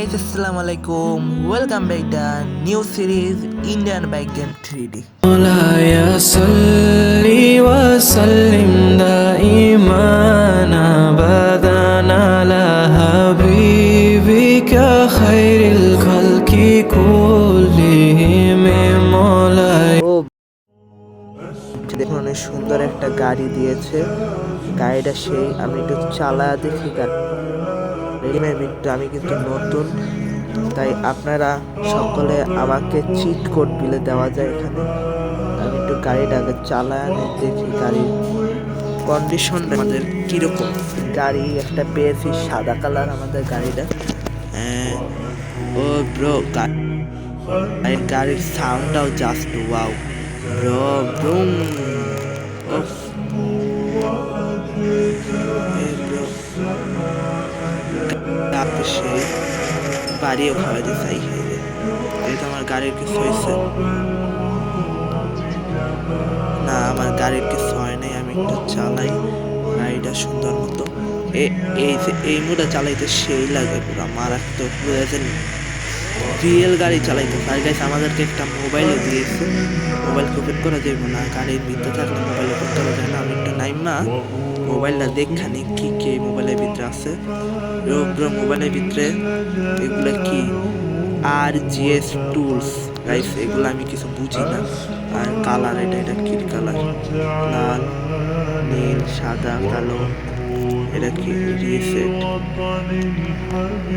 guys, assalamu alaikum. Welcome back to new series Indian Bike Game 3D. مولاي صل وسلم دائما ابدا على حبيبك خير الخلق كلهم مولاي দেখুন অনেক সুন্দর একটা গাড়ি দিয়েছে। গাড়িটা সেই আমি একটু চালা দেখি আমি কিন্তু নতুন, তাই আপনারা সকলে আমাকে চিট কোড দিলে দেওয়া যায় এখানে। আমি একটু গাড়িটা আগে চালায় দেখি গাড়ির কন্ডিশন আমাদের কিরকম। গাড়ি একটা পেয়েছি সাদা কালার আমাদের গাড়িটা। ও ব্রো গাড়ির সাউন্ডটাও জাস্ট ওয়াও ব্রো ব্রুম। সেই বাড়িও খাওয়া দিয়ে চাই খাইবে। এই তো আমার গাড়ির কিছু হয়েছে না, আমার গাড়ির কিছু হয় নাই। আমি একটু চালাই গাড়িটা সুন্দর মতো। এই মুটা চালাইতে সেই লাগে পুরো মারাত্মক, রিয়েল গাড়ি চালাইতে। আর গাইস আমাদেরকে একটা মোবাইলও দিয়েছে, মোবাইল ওপেন করা যাবে না, গাড়ির ভিতরে থাকলে মোবাইল ওপেন করা যায় না। আমি একটু নাইমা মোবাইলটা দেখখানি কি কি মোবাইলের ভিতরে আছে। মোবাইলের ভিতরে এগুলো কি RGS টুলস গাইস, এগুলো আমি কিছু বুঝি না। আর কালার এটা কি কালার, লাল নীল সাদা কালো। এটা কি রিসেট,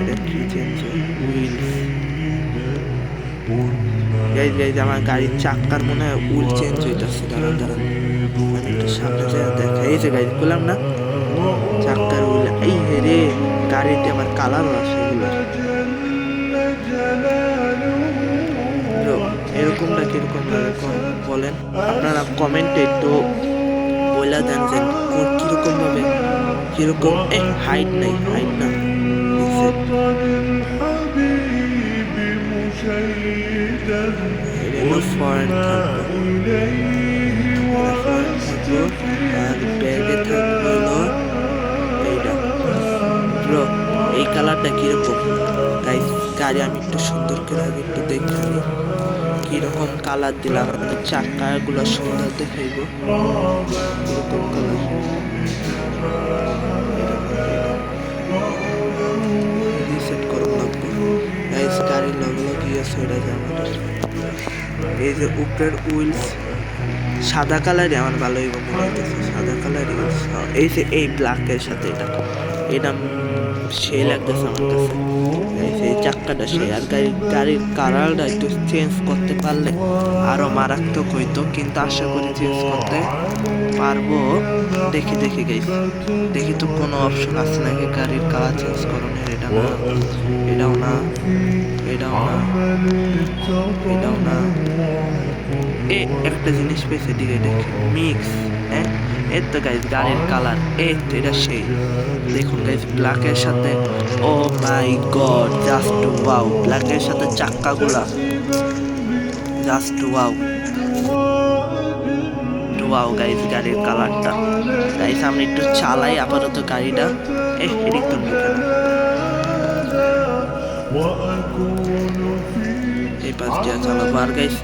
এটা কি চেঞ্জ হুইল। গাইজ আমার গাড়ির চাক্কার মনে হয় হুইল চেঞ্জ হইতেছে। দাঁড়ান আমি একটু সামনে যায় দেখা। এই যে গাইজ বললাম না চাক্কার হুইল। এই রে গাড়িতে আবার কালারও আছে এগুলো। এরকমটা কিরকম বলেন আপনারা কমেন্টে একটু বলে দেন যে কিরকম ভাবে কিরকম। হাইট নাই, হাইট না ফরেন থাকবো আর ব্যাগে থাকবো এইটা ব্রো। এই কালারটা কিরকম গাইস, গাড়ি আমি একটু সুন্দর করে আগে একটু দেখে নিই কিরকম কালার দিলাম। আমাদের চাকাগুলো সুন্দর দেখাইব কিরকম কালার। রিসেট করুন লাগবো গাইস। গাড়ির লগলো কি আছে এটা যে আমাদের এই যে উপরের উইলস সাদা কালারই আমার ভালো হইব মনে হইতেছে, সাদা কালারই। এই যে এই ব্ল্যাকের সাথে এটা সেই লাগতেছে আমার কাছে। সেই চাক্কাটা সেই, আর গাড়ির কালারটা একটু চেঞ্জ করতে পারলে আরো মারাত্মক হইতো, কিন্তু আশা করি চেঞ্জ করতে পারবো। দেখি গাইস, দেখি তো কোনো অপশন আছে নাকি গাড়ির কালার চেঞ্জ করানোর। এটা না, এটাও না, এটাও না, এটাও না। একটা জিনিস পেয়েছে দিকে দেখি মিক্স। এর তো গাইস গাড়ির কালার এটা সেই দেখুন গাইস ব্ল্যাকের সাথে। ও মাই গড জাস্ট ওয়াও, ব্ল্যাকের সাথে চাক্কাগুলা জাস্ট ওয়াও ওয়াও গাইস গাড়ির কালারটা। গাইস আমি একটু চালাই আপাতত গাড়িটা। এদিক তো এই পাশ দিয়ে চালাবো। আর গাইস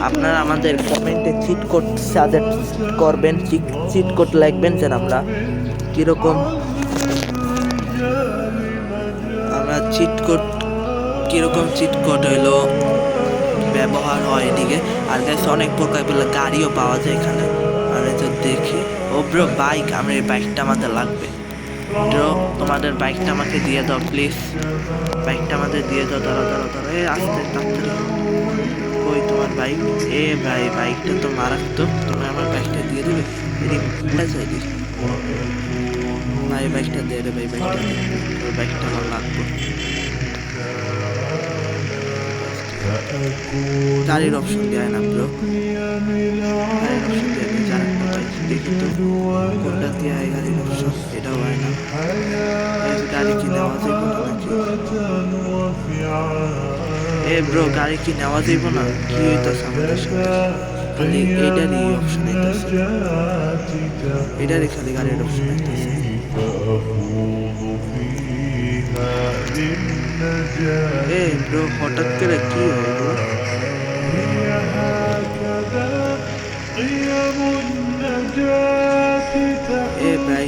আপনারা আমাদের কমেন্টে চিট কোড সাজেস্ট করবেন, চিট কোড লিখবেন যেন আমরা কিরকম চিট কোড হইলো ব্যবহার হয় এদিকে। আর গাইস অনেক প্রকার বলে গাড়িও পাওয়া যায় এখানে। আমি তো দেখি ও ব্রো বাইক, আমার এই বাইকটা আমাদের লাগবে ব্রো। তোমাদের বাইকটা আমাকে দিয়ে দাও প্লিজ, বাইকটা আমাদের দিয়ে দাও। দাঁড়া আসতে তাড়াতাড়ি। ওই তোমার বাইক, ভাই বাইকটা তো মারাত্মক, তুমি আমার বাইকটা দিয়ে দেবে। ভাই বাইকটা দিয়ে দেবে, ভাই বাইকটা দিয়ে, ওই বাইকটা আমার লাগবে। গাড়ির অপশন দেয় না ব্রো, গাড়ির অপশন দেয় না। যারা দেখি তো কোনটা দিয়ে হয় গাড়ির অপশন, এটাও হয় না। গাড়ি কি নেওয়া যাইব না নাকি? ব্রো গাড়ি কি নেওয়া যাইব না? কি হইতেছে আমাদের সাথে? খালি এইটারই অপশন হইতেছে, এটারই খালি গাড়ির অপশন হইতেছে। এ ব্রো হঠাৎ করে কি হলো? এ ভাই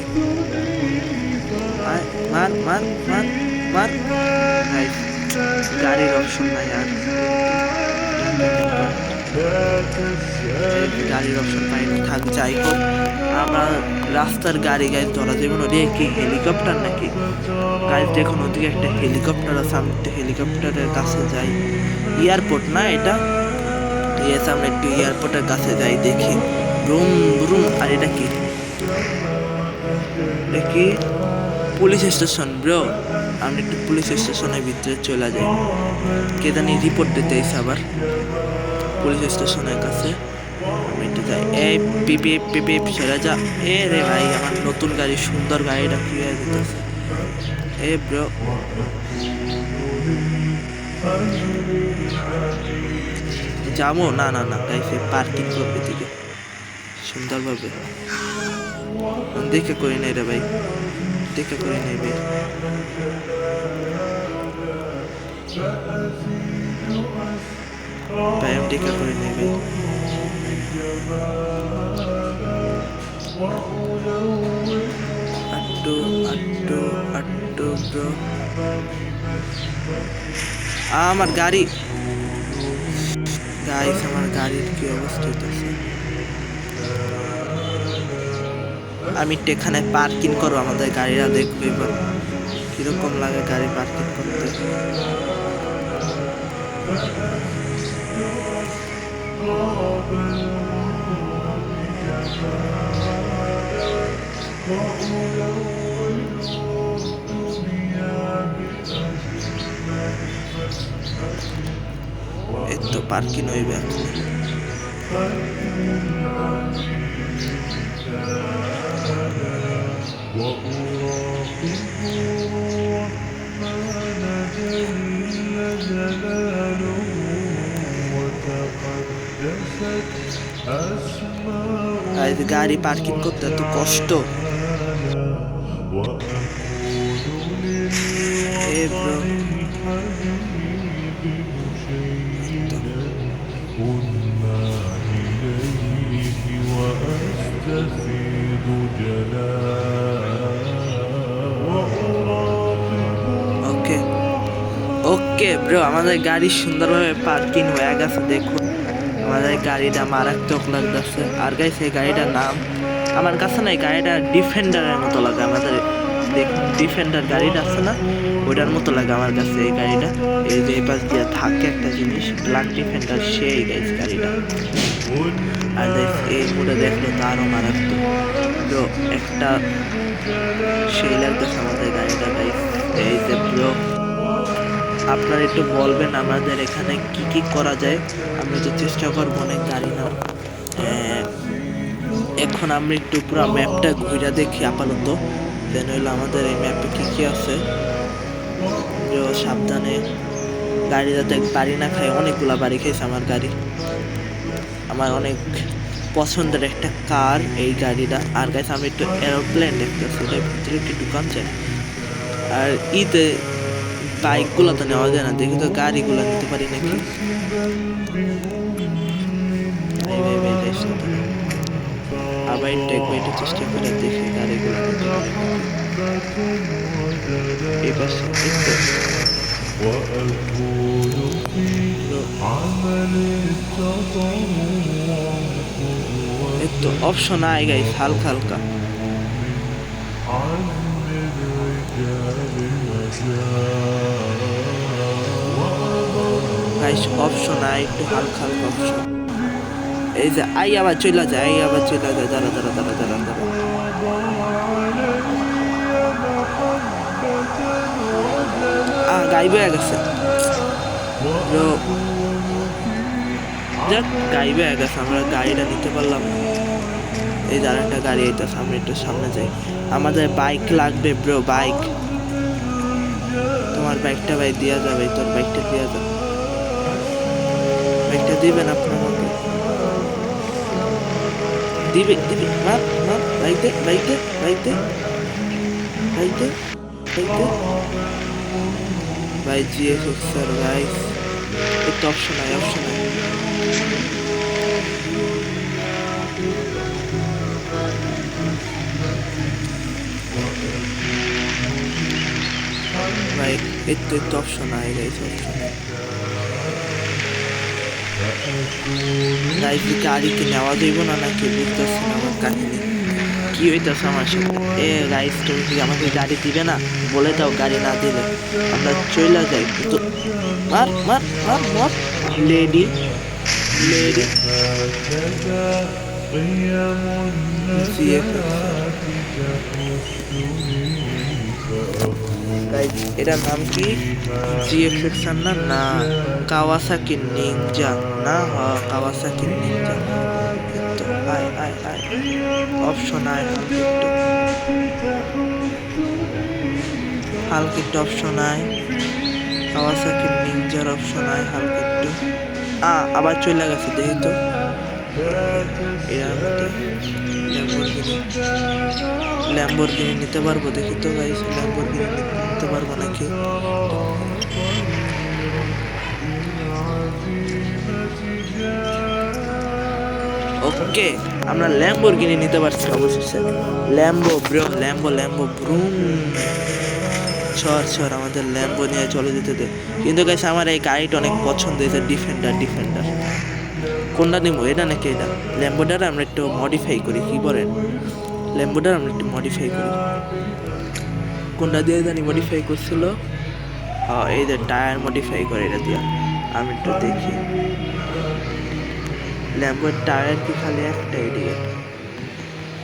মার মার মার মার ভাই, গাড়ির অপশন নাই আর, গাড়ির অপশন পাই না, থাক যাই হোক। আমরা রাস্তার গাড়ি গাইজ ধরা যাবে না রে, কি হেলিকপ্টার নাকি? গাইজ দেখুন ওদিকে একটা হেলিকপ্টার আছে, আমি একটু হেলিকপ্টারের কাছে যাই। এয়ারপোর্ট না এটা? ইয়েস, আমরা একটু এয়ারপোর্টের কাছে যাই, দেখি রুম রুম। আর এটা কি? এটা কি? Police station bro. আমরা একটু পুলিশ স্টেশনের ভিতরে চলে যাই, কে জানি রিপোর্ট দিতে এসে আবার পুলিশ স্টেশনের কাছে। আমি একটু যাই, এই পিপি পিপি সেরা যা। এ রে ভাই, আমার নতুন গাড়ি, সুন্দর গাড়িটা কি হয়ে যেতেছে? এ ব্রো যাবো না? না না গাইছে পার্কিং করবে দিকে সুন্দরভাবে, দেখে করি নাই রে ভাই, দেখে করি নাই ভাই। ভাই আমি দেখে করি নাই ভাই। আট্টু আট্টু আট্টু ব্রো, আমার গাড়ি গাইস, আমার গাড়ির কি অবস্থা হইতেছে? আমি একটু এখানে পার্কিং করবো, আমাদের গাড়িরা দেখবো এবার কিরকম লাগে গাড়ি পার্কিং করতে। এই তো পার্কিং হইবে এখন। গাড়ি পার্কিং করতে এত কষ্ট। ওকে ওকে ব্রো, আমাদের গাড়ি সুন্দরভাবে পার্কিং হয়ে গেছে। দেখুন আমাদের গাড়িটা মারাত্মক লাগতেছে। আর গাইছে এই গাড়িটার নাম আমার কাছে নাই, গাড়িটা ডিফেন্ডারের মতো লাগে আমাদের। ডিফেন্ডার গাড়িটা আছে না, ওইটার মতো লাগে আমার কাছে এই গাড়িটা। এই যে পাশ দিয়ে থাকে একটা জিনিস, ব্ল্যাক ডিফেন্ডার, সেই গাইছে গাড়িটা। আর এই মুড়ে দেখলো তো আরো মারাত্মক ব্রো, একটা সেই লাগতেছে আমাদের গাড়িটা গাইস। এই যে ব্রো, আপনারা একটু বলবেন আমাদের এখানে কি কি করা যায়, আমি তো চেষ্টা করবো অনেক গাড়ি না। এখন আমরা একটু পুরো ম্যাপটা ঘুরে দেখি আপাতত, দেন হইলো আমাদের এই ম্যাপে কি কি আছে। সাবধানে গাড়ি যাতে বাড়ি না খায়, অনেকগুলা বাড়ি খাইছে আমার গাড়ি। আমার অনেক পছন্দের একটা কার এই গাড়িটা। আর গাইছে আমি একটু এরোপ্লেন দেখতেছি, এটার ভিতরে একটু দোকান চাই। আর ঈদে বাইকগুলো তো নেওয়া যায় না, দেখি তো গাড়িগুলো নিতে পারি নাকি। আবার একটু চেষ্টা করে দেখি গাড়িগুলো নিতে পারি। এই পাশে একটু অপশন আয় গাইস, হালকা হালকা। গাইস অপশন আয় একটু হালকা হালকা অপশন। এই যে আই আবার চলে যায়, আই আবার চলে যায়। দাঁড়া দাঁড়া দাঁড়া দাঁড়া দাঁড়া, গাইব হয়ে গেছে যাক, গাইবে হয়ে গেছে, আমরা গাড়িটা নিতে পারলাম না। এই যে আরেকটা গাড়ি আইতেছে, আমরা একটু সামনে যাই। আমাদের বাইক লাগবে ব্রো, বাইক। তোমার বাইকটা ভাই দেওয়া যাবে? তোর বাইকটা দেওয়া যাবে? বাইকটা দিবেন আপনার আমাকে? দিবে দিবে, মাপ মাপ, বাইতে বাইতে বাইতে বাইতে বাইতে। ভাই জিএফএক্স আর গাইস একটু অপশন নাই ভাই একটু অপশন নাই গাইস গাইস গাড়ি কি নেওয়া যাইব না নাকি বুঝতেছি না আমার কাহিনী কি হইতেছে আমার সাথে। গাইস তুমি কি আমাকে গাড়ি দিবে না? বলে দাও, গাড়ি না দিলে আমরা চলে যাই। কিন্তু মার মার মার মার লেডি এটার নাম কি? জিএফএক্স না না কাওয়াসাকি নিনজা না? Kawasaki Ninja. তো আয় অপশন আয় হালকা একটু অপশন আয় কাওয়াসাকি নিনজার অপশন আয় হালকা একটু। আবার চলে গেছে দেখি তো। ল্যাম্বরগিনি নিতে পারবো দেখি তো গাইস, ল্যাম্বরগিনি নিতে পারবো নাকি? ওকে, আমরা ল্যাম্বরগিনি নিতে পারছি অবশেষে। ল্যাম্বো ব্রুম। সর আমাদের ল্যাম্বো নিয়ে চলে যেতে দে। কিন্তু গাইস আমার এই গাড়িটা অনেক পছন্দ হয়েছে, ডিফেন্ডার। কোনটা নিবো, এটা নাকি এটা? ল্যাম্বোটার আমরা একটু মডিফাই করি, কি বলেন? ল্যাম্বোটার আমরা একটু মডিফাই করি। কোনটা দিয়ে জানি মডিফাই করছিল? এই যে টায়ার মডিফাই করে এটা দিয়ে। আমি একটু দেখি ল্যাম্বোর টায়ার কি খালি একটা ইডিয়েট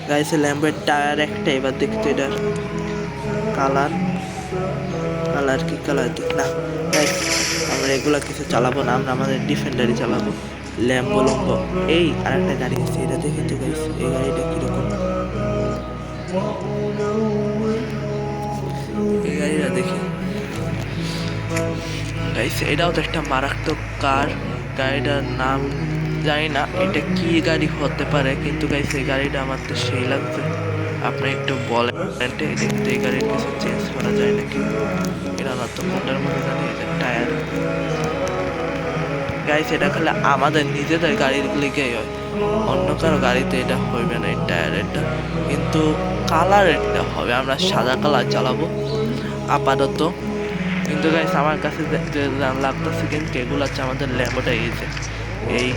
গাইস, ল্যাম্বোর টায়ার একটা। এবার দেখতে এটার কালার কি কালার দিক না গাইস, আমরা এগুলা কিছু চালাবো না, আমরা আমাদের ডিফেন্ডারই চালাবো। ল্যাম্বো এই আর একটা গাড়ি আছে, এটা দেখি তো গাইস, এই গাড়িটা কিরকম? এই গাড়িটা দেখি গাইস, এটাও তো একটা মারাত্মক কার। গাড়িটার নাম জানি না এটা কি গাড়ি হতে পারে, কিন্তু গাইস এই গাড়িটা আমার তো সেই লাগছে। আপনি একটু বলেন দেখতে এই গাড়ির কিছু চেঞ্জ করা যায় নাকি? এটা না তো কোনটার মধ্যে দাঁড়িয়ে টায়ার গাইস, এটা খালি আমাদের নিজেদের গাড়িগুলিকেই হয়, অন্য কারো গাড়িতে এটা হইবে না এই টায়ারেরটা। কিন্তু কালারেরটা হবে, আমরা সাদা কালার চালাবো আপাতত। কিন্তু গাইস আমার কাছে লাগতেছে কিন্তু এগুলো হচ্ছে আমাদের ল্যাম্বোটা এই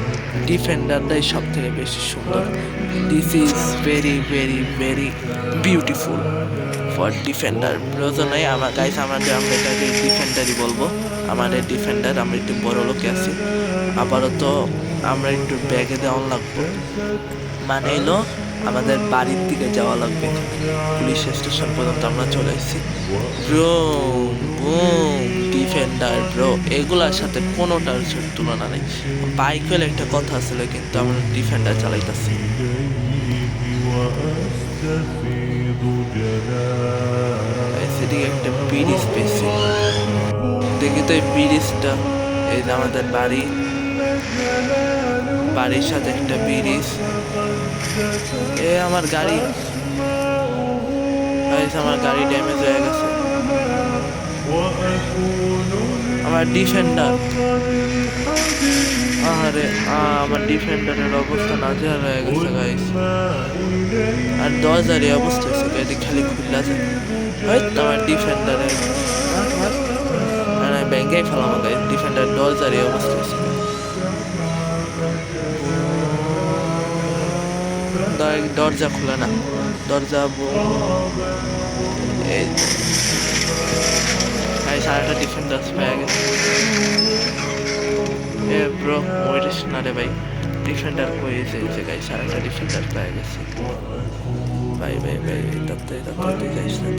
ডিফেন্ডারটাই সব থেকে বেশি সুন্দর। This is very beautiful for defender. প্রয়োজন নেই আমার গাইস, আমরা এটাকে ডিফেন্ডারই বলবো। আমাদের ডিফেন্ডার, আমরা একটু বড় লোকে আছি। আপাতত আমরা একটু ব্যাগে দেওয়া লাগবো, মানে এলো আমাদের বাড়ির দিকে যাওয়া লাগবে। পুলিশ স্টেশন পর্যন্ত আমরা চলে এসেছি। ডিফেন্ডার ব্রো, এগুলার সাথে কোনোটার তুলনা নেই। বাইক হলে একটা কথা ছিল, কিন্তু আমরা ডিফেন্ডার চালাইতেছি। সেদিকে একটা ব্রিজ পেয়েছি, দেখি তো এই ব্রিজটা। এই যে আমাদের বাড়ির সাথে একটা ব্রিজ। আমার গাড়ি ড্যামেজ হয়ে গেছে। আমার ডিফেন্ডার, আমার ডিফেন্ডারের অবস্থা নাজেহাল হয়ে গেছে গাইস। আর 10,000 অবস্থা হয়েছে, গাড়ি খালি খুললা যায়। হয়তো আমার ডিফেন্ডারের ব্যাংকে ফেলাম গাইস, ডিফেন্ডার 10,000 অবস্থা হয়েছে। দরজা খুলে না, দরজা সারাটা ডিফেন্ডার পেয়ে গেছে। ব্রো মরিস না রে ভাই, ডিফেন্ডার কইছে এই জায়গায় সারাটা ডিফেন্ডার পেয়ে গেছে। ভাই তাতে যাইস না,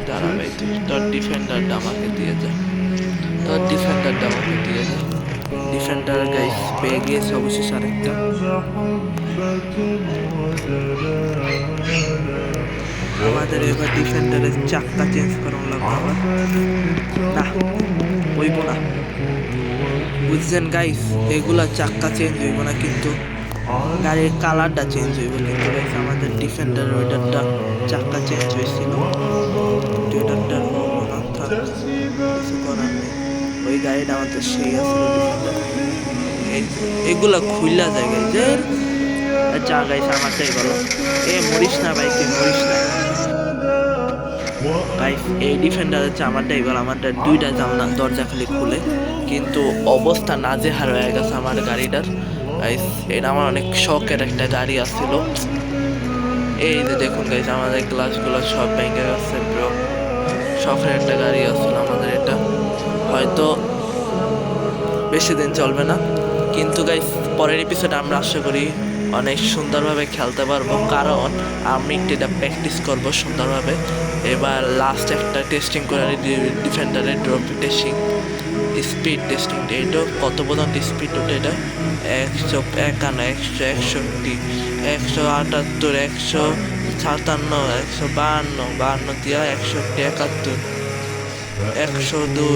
দাঁড়া ভাই, তোর ডিফেন্ডারটা আমাকে দিয়ে যা, ডিফেন্ডার গাইস পেয়ে গিয়েছে অবশেষে আরেকটা। আমাদের এবার ডিফেন্ডারের চাক্কা চেঞ্জ করানো লাগবে। না হইব না, বুঝছেন গাইস, এগুলা চাক্কা চেঞ্জ হইব না, কিন্তু গাড়ির কালারটা চেঞ্জ হইব, কিন্তু guys আমাদের ডিফেন্ডার ওইটারটা চাক্কা চেঞ্জ হয়েছিল, ওইটারটার না থাক, কিছু করার নেই। ওই গাড়িটা আমাদের সেই আসলে ডিফেন্ডার। এগুলা খুইলা যায় যে যা গাইছে আমারটাই বলো, এ মরিস না ভাই, তুই মরিস না গাইস। এই ডিফেন্ডার হচ্ছে আমারটাই বল, আমারটা দুইটা জানলা দরজা খালি খুলে, কিন্তু অবস্থা নাজেহাল হয়ে গেছে আমার গাড়িটার গাইস। এটা আমার অনেক শখের একটা গাড়ি আসছিল। এই যে দেখুন গাইস, আমাদের গ্লাসগুলো সব ভেঙে গেছে ব্রো। শখের একটা গাড়ি আসছিল আমাদের, এটা হয়তো বেশি দিন চলবে না, কিন্তু গাইস পরের এপিসোডে আমরা আশা করি অনেক সুন্দরভাবে খেলতে পারবো, কারণ আমি এটা প্র্যাকটিস করব সুন্দরভাবে। এবার লাস্ট একটা টেস্টিং করে ডিফেন্ডারের ড্রপ টেস্টিং, স্পিড টেস্টিং, এইটা কত পর্যন্ত স্পিড ওঠে, এটা 151, 161, 178, 157, 152 দিয়া 171, 102,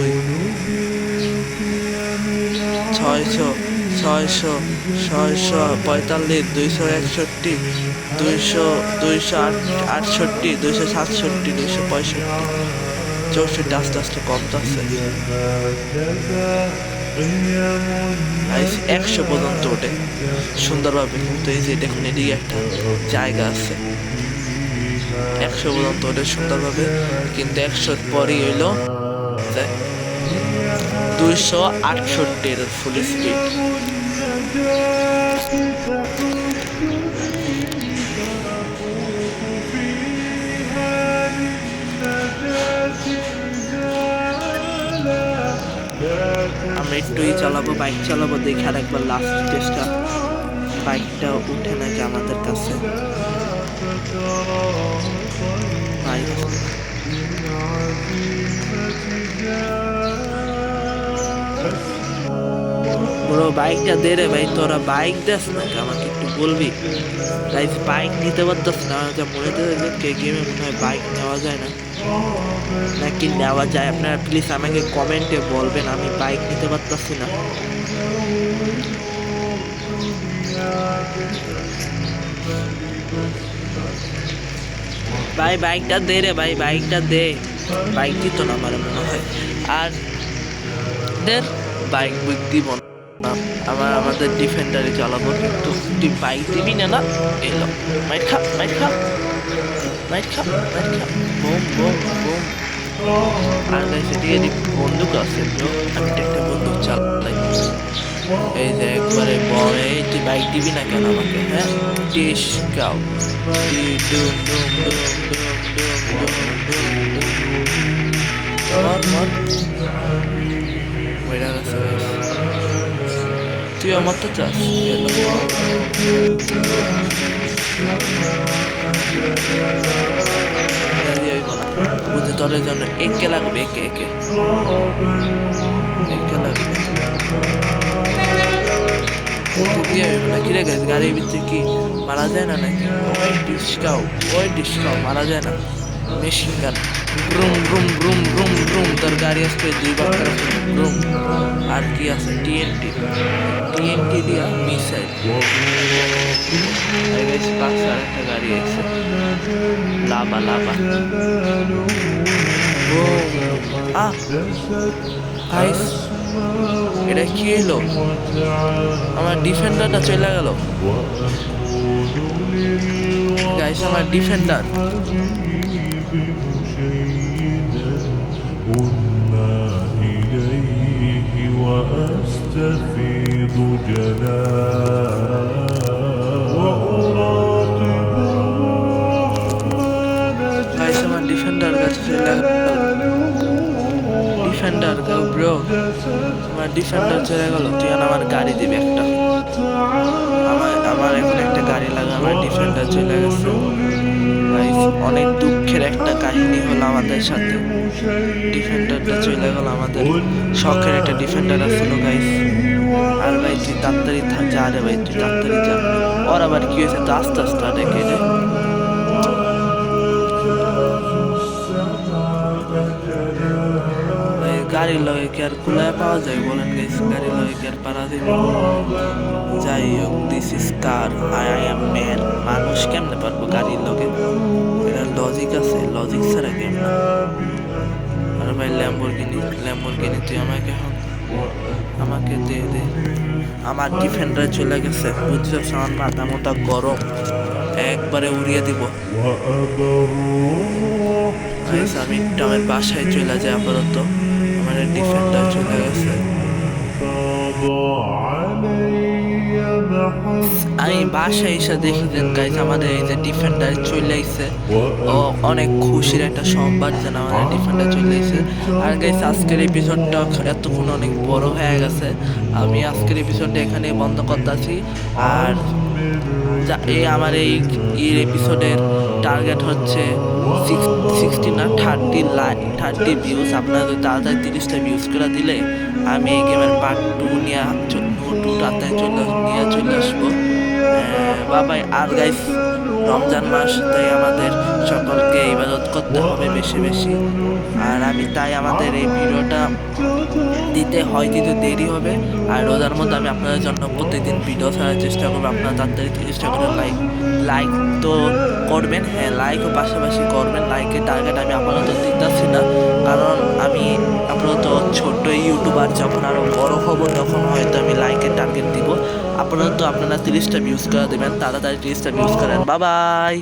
600, 645, 261, 268, 267, 265, 64, আস্তে আস্তে কমতেছে। 100 পর্যন্ত ওঠে সুন্দরভাবে, কিন্তু এই যে দেখুন এদিকে একটা জায়গা আছে, 100 পর্যন্ত ওঠে সুন্দরভাবে, কিন্তু 100 পরই হইলো 268 ফুল স্পিড। আমরা একটুই চালাবো, বাইক চালাবো, দেখে আর একবার লাস্ট টেস্টটা বাইকটা উঠে নাকি আমাদের কাছে। বাইক বড় বাইকটা দে রে ভাই, তোরা বাইক দেস নাকি আমাকে একটু বলবি গাইস। বাইক নিতে পারতাস না, যা মনে হচ্ছে কে গেমে মনে হয় বাইক নেওয়া যায় না, নাকি নেওয়া যায়? আপনারা প্লিজ আমাকে কমেন্টে বলবেন, আমি বাইক নিতে পারতাছি না। ভাই বাইকটা দে রে ভাই, বাইকটা দে। বাইক দিত না আমার মনে হয়, আর দের বাইক বুক দিব না, আমাদের ডিফেন্ডারে চালাবো, কিন্তু তুই বাইক দিবি না। না এলো মাইট খা, মাইট খা, মাইট খা, মাইট খা, বুম বুম বুম। আর গাইস এদিকে বন্দুক আছে ব্রো, আমি একটা বন্দুক চালাই। এই যে একবারে বম, এই তুই বাইক দিবি না কেন আমাকে? হ্যাঁ টিস গাও, ডুম ডুম ডুম ডুম ডুম ডুম ডুম মর মর। ওইটা আছে তুই আমার তো চাস, বুঝে তোর জন্য একে লাগবে, একে একে একে লাগবে। কিরে গেছে গাড়ির ভিতরে কি মারা যায় না নাকি? ওই ডিসকাও মারা যায় না। মেশিন গান ব্রুম ব্রুম ব্রুম ব্রুম ব্রুম, তোর গাড়ি আসছে 2 বার ব্রুম। আর কি আছে? টিএনটি, টিএনটি দিয়া মিসাইল। পাশে আরেকটা গাড়ি আছে, লাভা লাভা। এটা কি এলো? আমার ডিফেন্ডারটা চলে গেল গাইস, আমার ডিফেন্ডার। وأستفيض جناح গাইস আমার ডিফেন্ডার কাছে চলে গেল। ডিফেন্ডার ব্রো, আমার ডিফেন্ডার চলে গেল। তুই আমার গাড়ি দিবি একটা, আমার এখন একটা গাড়ি লাগা, আমার ডিফেন্ডার চলে গেছে। গাইস অনেক দুঃখের একটা কাহিনী হলো আমাদের সাথে, ডিফেন্ডারটা চলে গেল। আমাদের শখের একটা ডিফেন্ডার আসছিল গাইস। আর ভাই তুই তাড়াতাড়ি যা রে ভাই, তুই তাড়াতাড়ি যা। ওর আবার কি হয়েছে? তো আস্তে আস্তে ডেকে রে গাড়ির লগে কি আর কুলায় পাওয়া যায় বলেন গাইস, গাড়ির লগে কি আর পারা দিবে? যাই হোক, this is car, I am man. মানুষ কেমনে পারবো গাড়ির লগে? এটা লজিক আছে, লজিক ছাড়া কেমন? আর ভাই ল্যাম্বরগিনি, ল্যাম্বরগিনি তুই আমাকে এখন আমাকে দে দে। আমার ডিফেন্ডার চলে গেছে, বুঝছো? আমার মাথা মোটা গরম, একবারে উড়িয়ে দিব। গাইস আমি একটু আমার বাসায় চলে যাই আপাতত, আমার ডিফেন্ডার চলে গেছে। আমি বাসায় এসে দেখি দেন গাইস আমাদের এই যে ডিফেন্ডার চলে আইছে। ও অনেক খুশির একটা সংবাদ যেন আমাদের ডিফেন্ডার চলে আইছে। আর গাইস আজকের এপিসোডটা এতক্ষণ অনেক বড় হয়ে গেছে, আমি আজকের এপিসোডটা এখানে বন্ধ করতেছি। আর এই আমার এই এপিসোডের টার্গেট হচ্ছে 60 না 30 ভিউজ। আপনারা যদি তাড়াতাড়ি 30টা ভিউজ করে দিলে আমি এই গেমের পার্ট 2 নিয়ে তাড়াতাড়ি চলে আসবো। বাবাই। আর গাইস রমজান মাস, তাই আমাদের সকলকে ইবাদত করতে হবে বেশি বেশি। আর আমি তাই আমাদের এই ভিডিওটা দিতে দেরি হবে। আর রোজার মধ্যে আমি আপনাদের জন্য প্রত্যেকদিন ভিডিও ছাড়ার চেষ্টা করবো। আপনারা তাড়াতাড়ি চেষ্টা করে লাইক তো করবেন, হ্যাঁ লাইকও পাশাপাশি করবেন। লাইকের টার্গেট আমি আপাতত দিতেছি না, কারণ আমি আপাতত ছোট্ট ইউটিউবার, যখন আরও বড় হব তখন হয়তো আমি লাইকের টার্গেট দিব। আপাতত আপনারা 30টা ভিউজ করে দেবেন, তাড়াতাড়ি 30টা ভিউজ করেন। বাই।